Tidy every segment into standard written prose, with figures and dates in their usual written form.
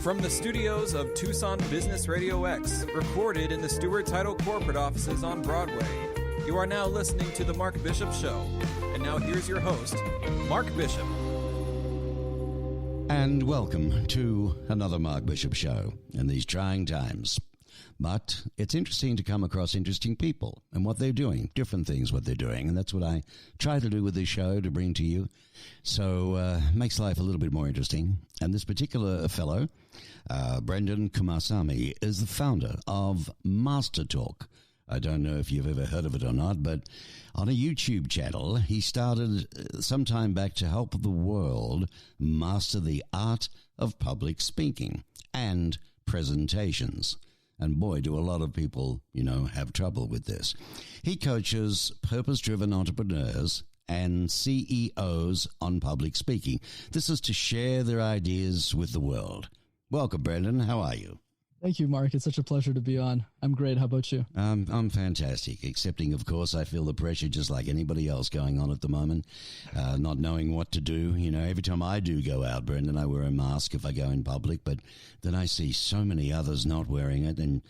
From the studios of Tucson Business Radio X, recorded in the Stewart Title corporate offices on Broadway, you are now listening to The Mark Bishop Show. And now here's your host, Mark Bishop. And welcome to another Mark Bishop Show in these trying times. But it's interesting to come across interesting people and what they're doing, different things what they're doing. And that's what I try to do with this show, to bring to you. So makes life a little bit more interesting. And this particular fellow, Brendan Kumarsamy, is the founder of Master Talk. I don't know if you've ever heard of it or not, but on a YouTube channel, he started some time back to help the world master the art of public speaking and presentations. And boy, do a lot of people, have trouble with this. He coaches purpose-driven entrepreneurs and CEOs on public speaking. This is to share their ideas with the world. Welcome, Brendan. How are you? Thank you, Mark. It's such a pleasure to be on. I'm great. How about you? I'm fantastic, excepting, of course, I feel the pressure just like anybody else going on at the moment, not knowing what to do. Every time I do go out, Brendan, I wear a mask if I go in public, but then I see so many others not wearing it, and,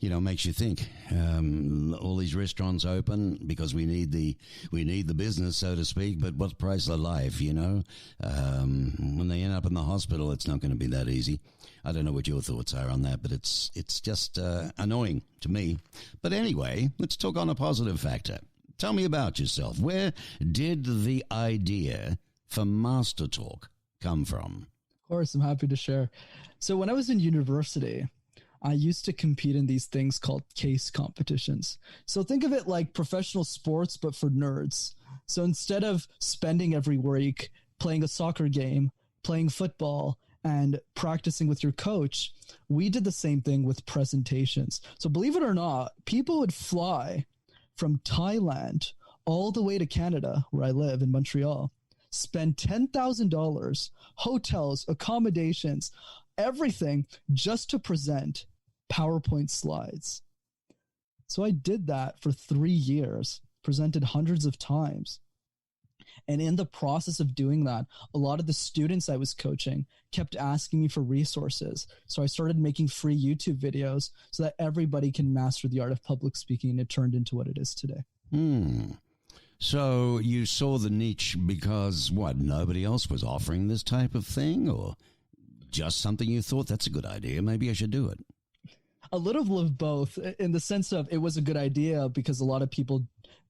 makes you think, all these restaurants open because we need the business, so to speak, but what's the price of life, when they end up in the hospital, it's not going to be that easy. I don't know what your thoughts are on that, but it's just annoying to me. But anyway, let's talk on a positive factor. Tell me about yourself. Where did the idea for Master Talk come from? Of course, I'm happy to share. So when I was in university, I used to compete in these things called case competitions. So think of it like professional sports, but for nerds. So instead of spending every week playing a soccer game, playing football, and practicing with your coach, we did the same thing with presentations. So believe it or not, people would fly from Thailand all the way to Canada, where I live in Montreal, spend $10,000, hotels, accommodations, everything just to present PowerPoint slides. So I did that for 3 years, presented hundreds of times. And in the process of doing that, a lot of the students I was coaching kept asking me for resources. So I started making free YouTube videos so that everybody can master the art of public speaking, and it turned into what it is today. So you saw the niche because, nobody else was offering this type of thing, or just something you thought, that's a good idea, maybe I should do it? A little of both, in the sense of it was a good idea because a lot of people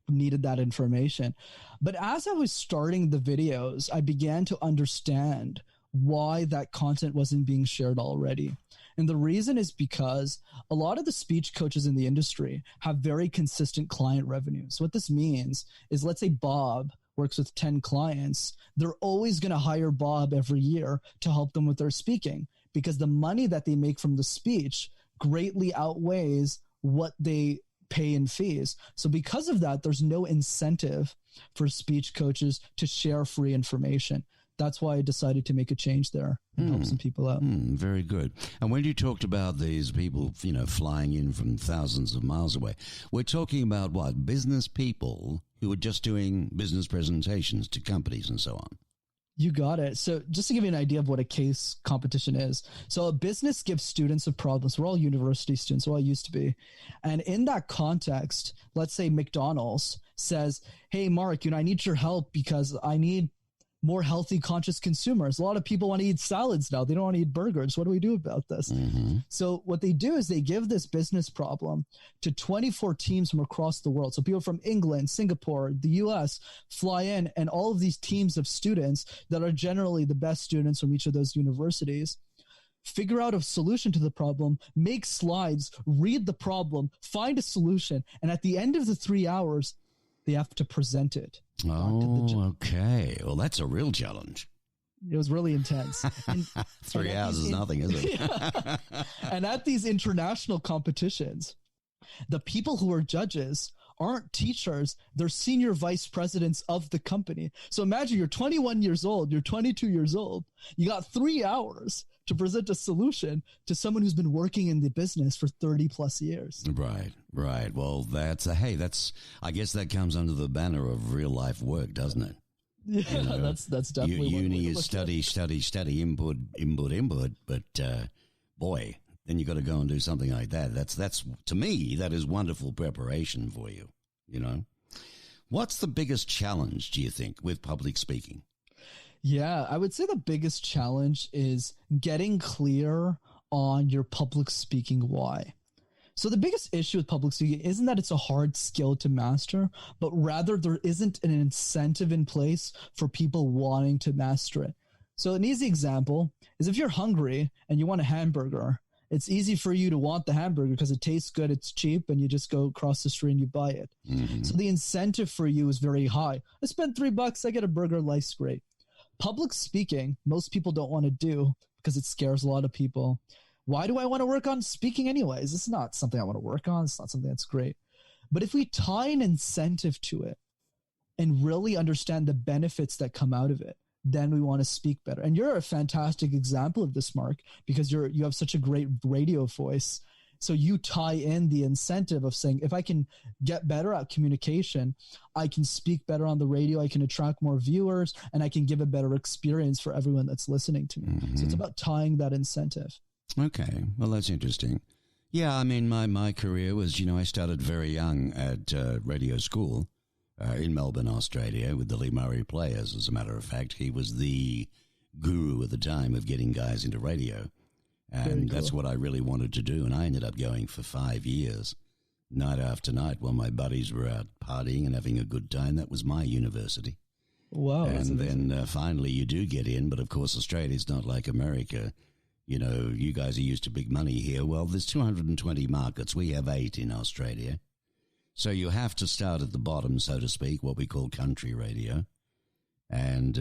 needed that information. But as I was starting the videos, I began to understand why that content wasn't being shared already. And the reason is because a lot of the speech coaches in the industry have very consistent client revenues. What this means is, let's say Bob works with 10 clients. They're always going to hire Bob every year to help them with their speaking, because the money that they make from the speech greatly outweighs what they pay in fees. So because of that, there's no incentive for speech coaches to share free information. That's why I decided to make a change there and help some people out. Very good. And when you talked about these people, flying in from thousands of miles away, we're talking about what? Business people who are just doing business presentations to companies and so on. You got it. So just to give you an idea of what a case competition is. So a business gives students a problem. So we're all university students, well, I used to be. And in that context, let's say McDonald's says, hey, Mark, I need your help because I need more healthy, conscious consumers. A lot of people want to eat salads now. They don't want to eat burgers. What do we do about this? So what they do is they give this business problem to 24 teams from across the world. So people from England, Singapore, the US fly in, and all of these teams of students that are generally the best students from each of those universities figure out a solution to the problem, make slides, read the problem, find a solution. And at the end of the 3 hours, they have to present it. Oh, okay. Well, that's a real challenge. It was really intense. And, 3 hours is nothing, is it? Yeah. And at these international competitions, the people who are judges aren't teachers. They're senior vice presidents of the company. So imagine you're 21 years old, you're 22 years old. You got 3 hours to present a solution to someone who's been working in the business for 30 plus years. Right. Well, I guess that comes under the banner of real life work, doesn't it? Yeah, that's definitely uni is study, input, but boy, then you got to go and do something like that. That's to me, that is wonderful preparation for you, you know. What's the biggest challenge, do you think, with public speaking? Yeah, I would say the biggest challenge is getting clear on your public speaking why. So the biggest issue with public speaking isn't that it's a hard skill to master, but rather there isn't an incentive in place for people wanting to master it. So an easy example is if you're hungry and you want a hamburger, it's easy for you to want the hamburger because it tastes good, it's cheap, and you just go across the street and you buy it. Mm-hmm. So the incentive for you is very high. I spent $3, I get a burger, life's great. Public speaking, most people don't want to do because it scares a lot of people. Why do I want to work on speaking anyways? It's not something I want to work on. It's not something that's great. But if we tie an incentive to it and really understand the benefits that come out of it, then we want to speak better. And you're a fantastic example of this, Mark, because you have such a great radio voice. So you tie in the incentive of saying, if I can get better at communication, I can speak better on the radio, I can attract more viewers, and I can give a better experience for everyone that's listening to me. Mm-hmm. So it's about tying that incentive. Okay, well, that's interesting. Yeah, I mean, my career was, I started very young at radio school in Melbourne, Australia, with the Lee Murray Players. As a matter of fact, he was the guru at the time of getting guys into radio. And that's what I really wanted to do. And I ended up going for 5 years, night after night, while my buddies were out partying and having a good time. That was my university. Wow. And then finally you do get in. But, of course, Australia's not like America. You guys are used to big money here. Well, there's 220 markets. We have 8 in Australia. So you have to start at the bottom, so to speak, what we call country radio. And,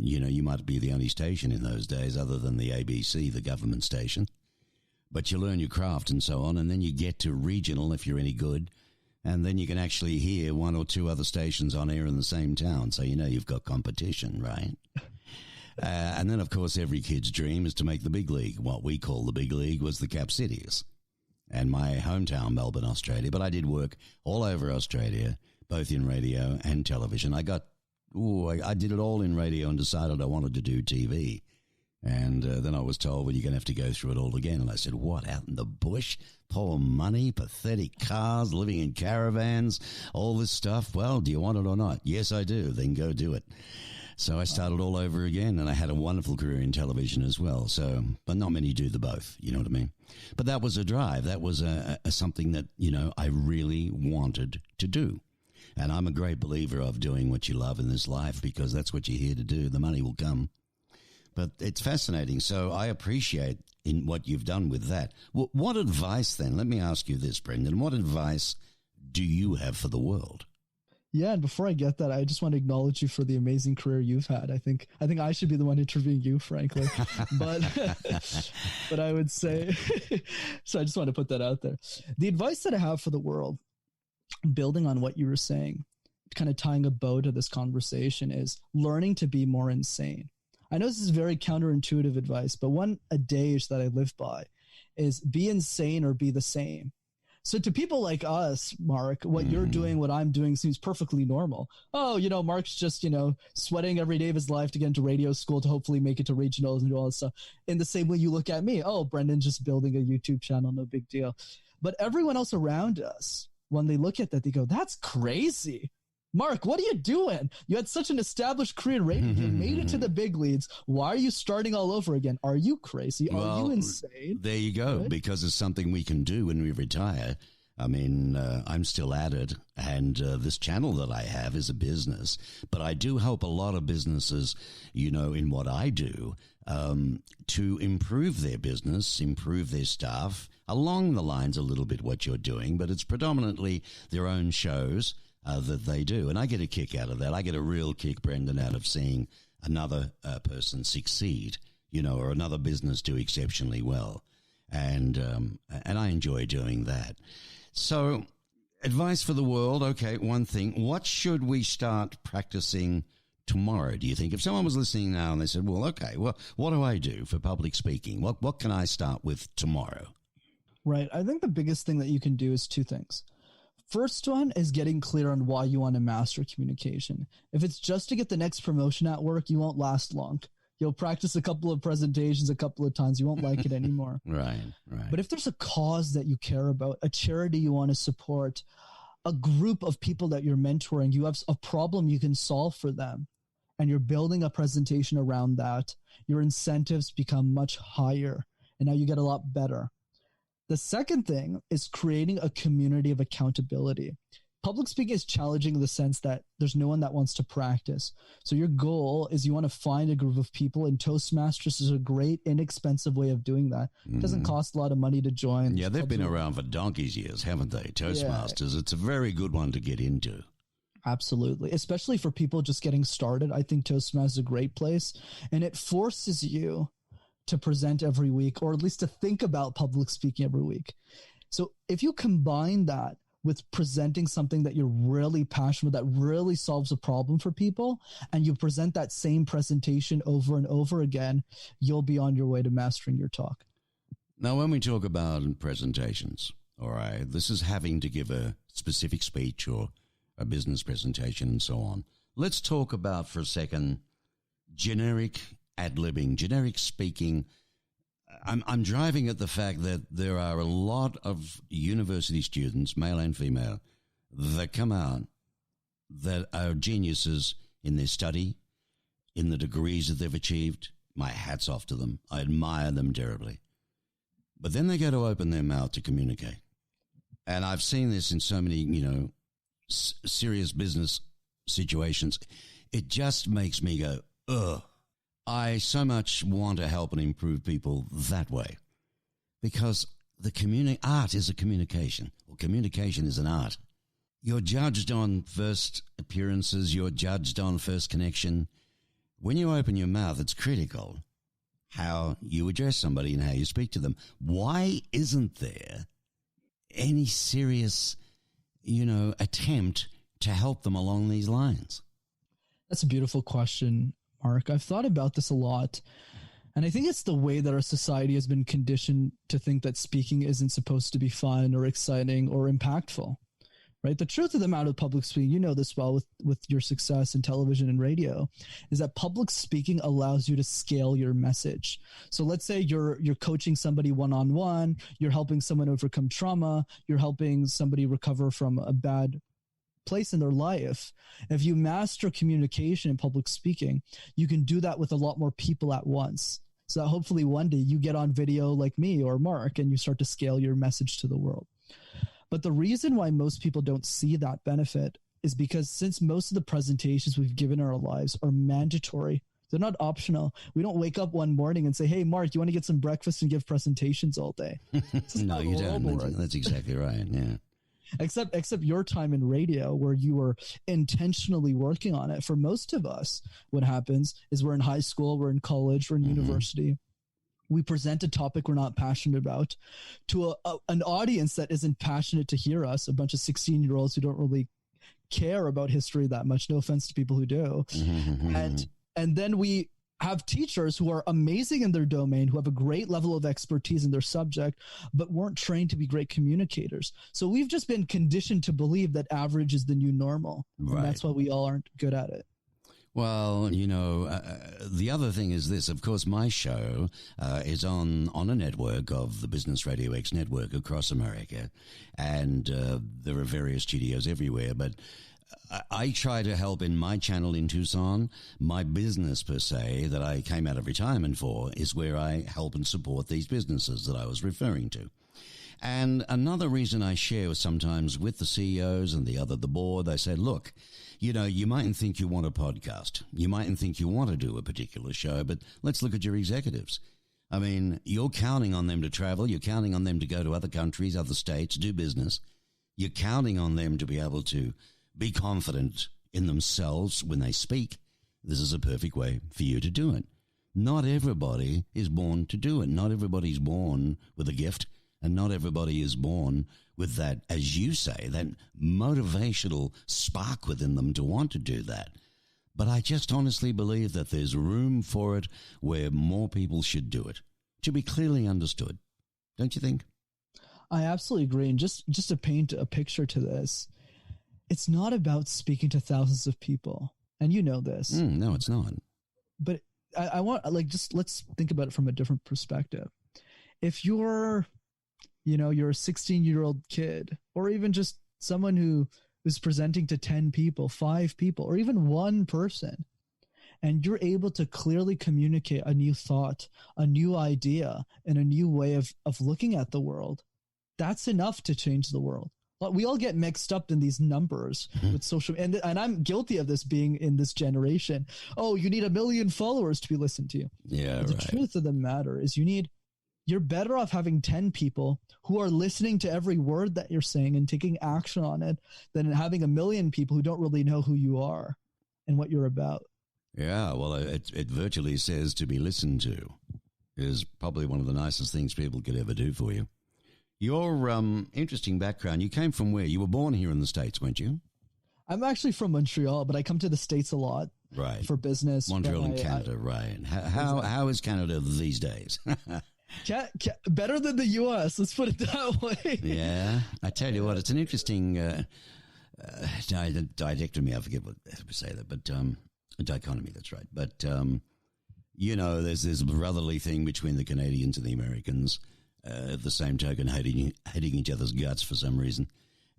you might be the only station in those days other than the ABC, the government station. But you learn your craft and so on, and then you get to regional if you're any good. And then you can actually hear 1 or 2 other stations on air in the same town. So you've got competition, right? And then, of course, every kid's dream is to make the big league. What we call the big league was the Cap Cities and my hometown, Melbourne, Australia. But I did work all over Australia, both in radio and television. I did it all in radio and decided I wanted to do TV. And then I was told, well, you're going to have to go through it all again. And I said, what, out in the bush? Poor money, pathetic cars, living in caravans, all this stuff. Well, do you want it or not? Yes, I do. Then go do it. So I started all over again, and I had a wonderful career in television as well. So, but not many do the both, you know what I mean? But that was a drive. That was a something that, I really wanted to do. And I'm a great believer of doing what you love in this life because that's what you're here to do. The money will come. But it's fascinating. So I appreciate in what you've done with that. Well, what advice then? Let me ask you this, Brendan. What advice do you have for the world? Yeah, and before I get that, I just want to acknowledge you for the amazing career you've had. I think I should be the one interviewing you, frankly. But but I would say, so I just want to put that out there. The advice that I have for the world, building on what you were saying, kind of tying a bow to this conversation, is learning to be more insane. I know this is very counterintuitive advice, but one adage that I live by is be insane or be the same. So to people like us, Mark, what you're doing, what I'm doing seems perfectly normal. Oh, Mark's just, sweating every day of his life to get into radio school to hopefully make it to regionals and do all this stuff. In the same way you look at me, oh, Brendan's just building a YouTube channel, no big deal. But everyone else around us, when they look at that, they go, that's crazy. Mark, what are you doing? You had such an established career in radio. You made it to the big leagues. Why are you starting all over again? Are you crazy? Are you insane? There you go, right? Because it's something we can do when we retire. I mean, I'm still at it, and this channel that I have is a business. But I do help a lot of businesses, in what I do, to improve their business, improve their staff, along the lines a little bit what you're doing, but it's predominantly their own shows that they do. And I get a kick out of that. I get a real kick, Brendan, out of seeing another person succeed, or another business do exceptionally well. And I enjoy doing that. So advice for the world. Okay, one thing. What should we start practicing tomorrow, do you think? If someone was listening now and they said, well, okay, well, what do I do for public speaking? What can I start with tomorrow? Right. I think the biggest thing that you can do is 2 things. First one is getting clear on why you want to master communication. If it's just to get the next promotion at work, you won't last long. You'll practice a couple of presentations a couple of times. You won't like it anymore. Right. But if there's a cause that you care about, a charity you want to support, a group of people that you're mentoring, you have a problem you can solve for them, and you're building a presentation around that, your incentives become much higher, and now you get a lot better. The second thing is creating a community of accountability. Public speaking is challenging in the sense that there's no one that wants to practice. So your goal is you want to find a group of people, and Toastmasters is a great, inexpensive way of doing that. It doesn't cost a lot of money to join. Yeah, they've been around for donkey's years, haven't they? Toastmasters. Yeah. It's a very good one to get into. Absolutely. Especially for people just getting started. I think Toastmasters is a great place, and it forces you to present every week, or at least to think about public speaking every week. So if you combine that with presenting something that you're really passionate about, that really solves a problem for people, and you present that same presentation over and over again, you'll be on your way to mastering your talk. Now, when we talk about presentations, all right, this is having to give a specific speech or a business presentation and so on. Let's talk about for a second generic ad-libbing, generic speaking. I'm driving at the fact that there are a lot of university students, male and female, that come out that are geniuses in their study, in the degrees that they've achieved. My hat's off to them. I admire them terribly. But then they go to open their mouth to communicate. And I've seen this in so many, serious business situations. It just makes me go, ugh. I so much want to help and improve people that way, because the art is a communication, or communication is an art. You're judged on first appearances. You're judged on first connection. When you open your mouth, it's critical how you address somebody and how you speak to them. Why isn't there any serious, attempt to help them along these lines? That's a beautiful question, Mark. I've thought about this a lot, and I think it's the way that our society has been conditioned to think that speaking isn't supposed to be fun or exciting or impactful, right? The truth of the matter with public speaking, you know this well with your success in television and radio, is that public speaking allows you to scale your message. So let's say you're coaching somebody one-on-one, you're helping someone overcome trauma, you're helping somebody recover from a bad place in their life. If you master communication and public speaking, you can do that with a lot more people at once. So that hopefully one day you get on video like me or Mark and you start to scale your message to the world. But the reason why most people don't see that benefit is because since most of the presentations we've given in our lives are mandatory, they're not optional. We don't wake up one morning and say, hey, Mark, you want to get some breakfast and give presentations all day? No, you don't. That's exactly right. Yeah. Except your time in radio, where you were intentionally working on it. For most of us, what happens is we're in high school, we're in college, we're in university. We present a topic we're not passionate about to an audience that isn't passionate to hear us, a bunch of 16-year-olds who don't really care about history that much. No offense to people who do. And then we have teachers who are amazing in their domain, who have a great level of expertise in their subject, but weren't trained to be great communicators. So we've just been conditioned to believe that average is the new normal. Right. And that's why we all aren't good at it. Well, the other thing is this. Of course, my show is on a network of the Business Radio X network across America, and there are various studios everywhere, but I try to help in my channel in Tucson. My business, per se, that I came out of retirement for, is where I help and support these businesses that I was referring to. And another reason I share sometimes with the CEOs and the board, they say, look, you mightn't think you want a podcast. You mightn't think you want to do a particular show, but let's look at your executives. I mean, you're counting on them to travel. You're counting on them to go to other countries, other states, do business. You're counting on them to be able to be confident in themselves when they speak. This is a perfect way for you to do it. Not everybody is born to do it. Not everybody's born with a gift, and not everybody is born with that, as you say, that motivational spark within them to want to do that. But I just honestly believe that there's room for it where more people should do it, to be clearly understood. Don't you think? I absolutely agree. And just to paint a picture to this, it's not about speaking to thousands of people. And you know this. No, it's not. But I want, like, just let's think about it from a different perspective. If you're, you're a 16-year-old kid, or even just someone who's presenting to 10 people, 5 people, or even one person, and you're able to clearly communicate a new thought, a new idea, and a new way of looking at the world, that's enough to change the world. But we all get mixed up in these numbers with social, and I'm guilty of this being in this generation. Oh, you need 1 million followers to be listened to. Yeah, The truth of the matter is you're better off having 10 people who are listening to every word that you're saying and taking action on it than having 1 million people who don't really know who you are and what you're about. Yeah, well, it virtually says to be listened to is probably one of the nicest things people could ever do for you. Your interesting background, you came from where? You were born here in the States, weren't you? I'm actually from Montreal, but I come to the States a lot. Right. For business. Montreal in Canada, right. How is Canada these days? Better than the U.S., let's put it that way. Yeah. I tell you what, it's an interesting dichotomy. I forget what to say that, but a dichotomy, that's right. But, there's this brotherly thing between the Canadians and the Americans, at the same token hating each other's guts for some reason.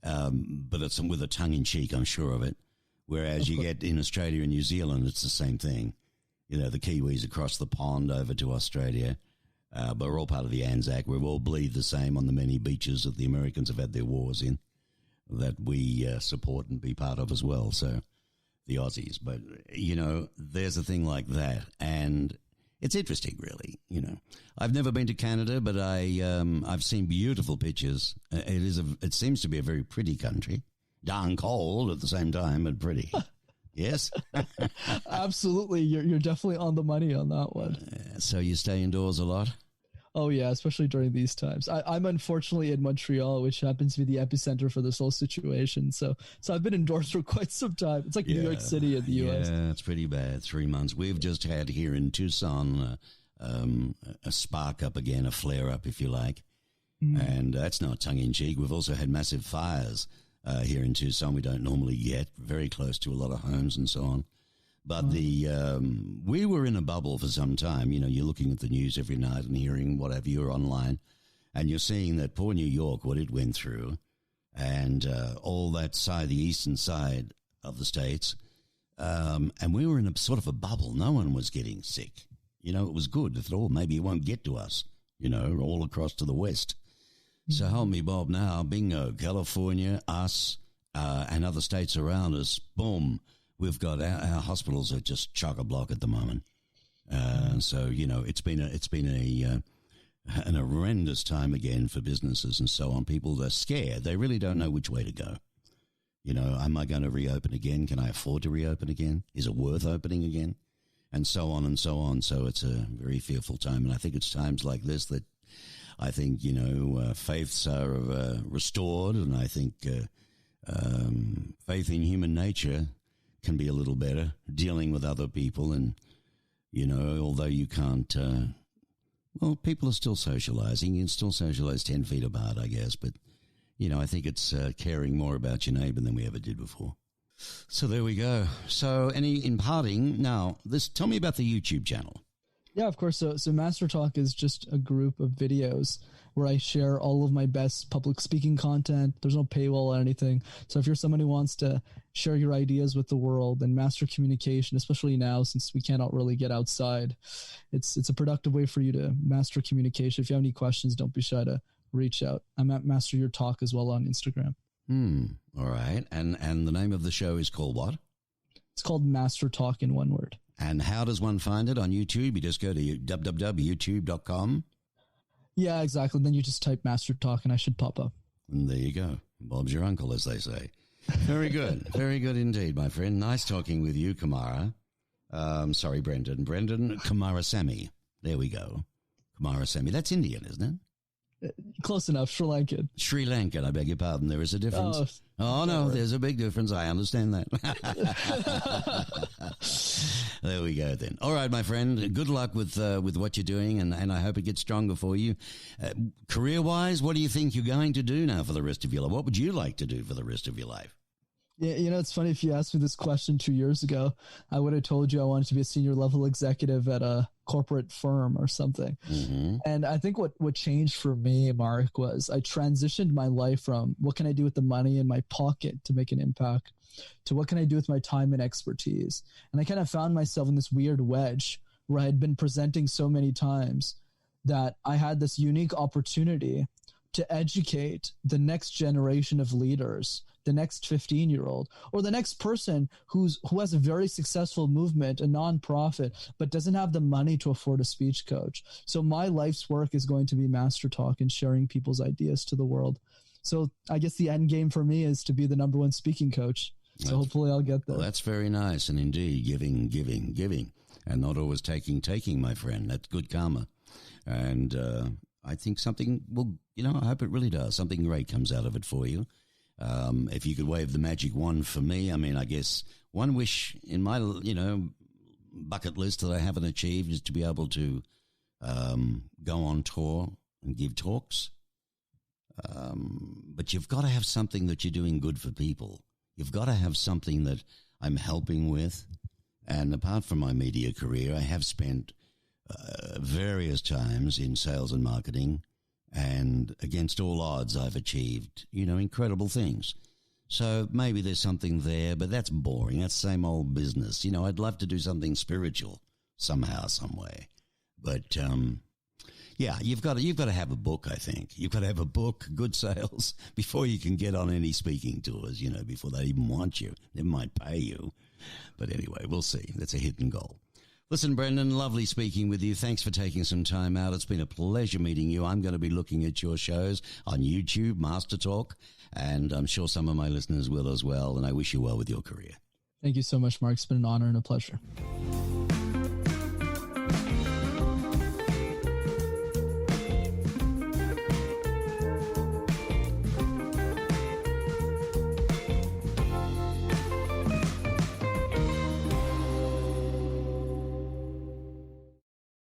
But it's with a tongue-in-cheek, I'm sure of it. Whereas you get in Australia and New Zealand, it's the same thing. The Kiwis across the pond over to Australia. But we're all part of the Anzac. We all bleed the same on the many beaches that the Americans have had their wars in, that we support and be part of as well. So the Aussies. But, there's a thing like that. And it's interesting, really. I've never been to Canada, but I've seen beautiful pictures. It seems to be a very pretty country. Darn cold at the same time, but pretty. Yes? Absolutely. You're definitely on the money on that one. So you stay indoors a lot? Oh, yeah, especially during these times. I'm unfortunately in Montreal, which happens to be the epicenter for this whole situation. So I've been indoors for quite some time. It's like New York City in the U.S. Yeah, it's pretty bad. 3 months. We've just had here in Tucson a spark up again, a flare up, if you like. And that's not tongue-in-cheek. We've also had massive fires here in Tucson. We don't normally get very close to a lot of homes and so on. But we were in a bubble for some time. You're looking at the news every night and hearing whatever you're online, and you're seeing that poor New York, what it went through, and all that side, the eastern side of the States. And we were in a sort of a bubble. No one was getting sick. It was good. If at all, maybe it won't get to us, all across to the west. So help me, Bob, now, bingo, California, us, and other states around us, boom, we've got our hospitals are just chock-a-block at the moment. So, it's been an horrendous time again for businesses and so on. People are scared. They really don't know which way to go. Am I going to reopen again? Can I afford to reopen again? Is it worth opening again? And so on and so on. So it's a very fearful time. And I think it's times like this that I think, faiths are restored, and I think faith in human nature can be a little better, dealing with other people. And, although you can't, people are still socializing. You can still socialize 10 feet apart, I guess. But, I think it's caring more about your neighbor than we ever did before. So there we go. So in parting, now, tell me about the YouTube channel. Yeah, of course. So Master Talk is just a group of videos where I share all of my best public speaking content. There's no paywall or anything. So if you're someone who wants to share your ideas with the world and master communication, especially now since we cannot really get outside, it's a productive way for you to master communication. If you have any questions, don't be shy to reach out. I'm at Master Your Talk as well on Instagram. All right. And the name of the show is called what? It's called Master Talk in one word. And how does one find it on YouTube? You just go to www.youtube.com. Yeah, exactly. Then you just type Master Talk and I should pop up. And there you go. Bob's your uncle, as they say. Very good. Very good indeed, my friend. Nice talking with you, Kumara. Brendan. Kumarsamy. There we go. Kumarsamy. That's Indian, isn't it? Close enough. Sri Lankan. Sri Lankan, I beg your pardon. There is a difference. Oh no, there's a big difference. I understand that. There we go then. All right, my friend. Good luck with what you're doing, and I hope it gets stronger for you. Career-wise, what do you think you're going to do now for the rest of your life? What would you like to do for the rest of your life? Yeah, it's funny. If you asked me this question 2 years ago, I would have told you I wanted to be a senior level executive at a corporate firm or something. Mm-hmm. And I think what changed for me, Mark, was I transitioned my life from what can I do with the money in my pocket to make an impact to what can I do with my time and expertise. And I kind of found myself in this weird wedge where I had been presenting so many times that I had this unique opportunity to educate the next generation of leaders, the next 15-year-old, or the next person who has a very successful movement, a nonprofit, but doesn't have the money to afford a speech coach. So my life's work is going to be Master Talk and sharing people's ideas to the world. So I guess the end game for me is to be the number one speaking coach. So hopefully I'll get there. Well, that's very nice. And indeed, giving, and not always taking, my friend. That's good karma. And I think something will, I hope it really does. Something great comes out of it for you. If you could wave the magic wand for me, I mean, I guess one wish in my, bucket list that I haven't achieved is to be able to go on tour and give talks. But you've got to have something that you're doing good for people. You've got to have something that I'm helping with. And apart from my media career, I have spent various times in sales and marketing, and against all odds, I've achieved, incredible things. So maybe there's something there, but that's boring. That's same old business. I'd love to do something spiritual somehow, some way. But yeah, you've got to have a book. I think you've got to have a book, good sales before you can get on any speaking tours. Before they even want you, they might pay you. But anyway, we'll see. That's a hidden goal. Listen, Brendan, lovely speaking with you. Thanks for taking some time out. It's been a pleasure meeting you. I'm going to be looking at your shows on YouTube, Master Talk, and I'm sure some of my listeners will as well. And I wish you well with your career. Thank you so much, Mark. It's been an honor and a pleasure.